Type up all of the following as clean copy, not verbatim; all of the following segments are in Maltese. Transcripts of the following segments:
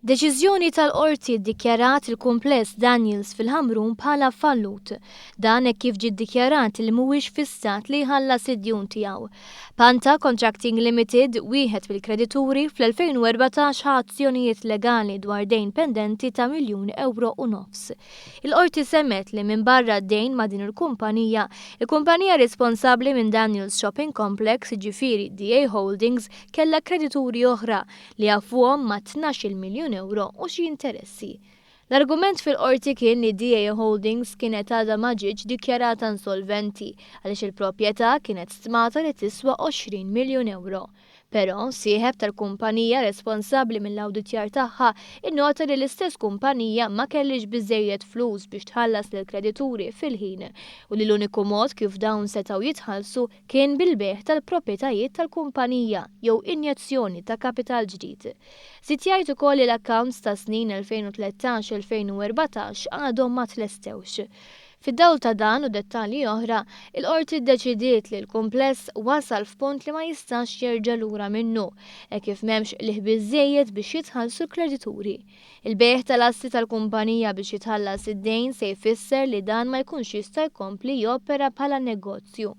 Deċiżjoni tal-qorti ddikjarat il-kumpless Daniels fil-Ħamrun bħala fallut. Dan hekk kif ġie ddikjarat li mhuwiex fis-stat li jħallas id-djun tiegħu. Panta Contracting Limited, wieħed mill-kredituri fl-2014 ħa azzjonijiet legali dwar dejn pendenti ta' €1.5 miljun. Il-qorti semmet li minn barra d-dejn ma' din il-kumpanija responsabbli minn Daniels Shopping Complex, ġifieri DA Holdings, kellha kredituri oħra li għafuhom ma' €12 miljun u xi interessi. L-argument fil-qorti kien li DA Holdings kienet għadha ma ġietx dikjarata insolventi għaliex il-proprjetà kienet stmata li tiswa €20 miljun. Però sieħeb tal-kumpanija responsabbli mill-awditjar tagħha innota li l-istess kumpanija ma kellix biżżejjed flus biex tħallas lill-kredituri fil-ħin u li l-uniku mod kif dawn setgħu jitħallsu kien bil-beħ tal-proprjetajiet tal-kumpanija jew injezzjoni ta' kapital ġdid. Żied jgħid ukoll li l-accounts ta' snin 2013-2014 għadhom ma tlestewx. Fid-dawl ta' dan u dettalji oħra, il-qorti ddeċidiet li l-kumpless wasal f'punt li ma jistax jerġa' lura minnu, kif m'hemmx liħ biżżejjed biex jitħallsu l-kredituri. Il-bejħ tal-assi tal-kumpanija biex jitħallas id-dejn se jfisser li dan ma jkunx jista' jkompli jopera bħala negozju.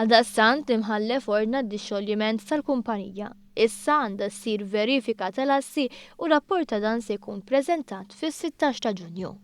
Għaldaqstant imħallef ordna d-dixxoljiment tal-kumpanija. Issa għandha ssir verifika tal-assi u rapport ta' dan se jkun ppreżentat fis-16 ta' Ġunju.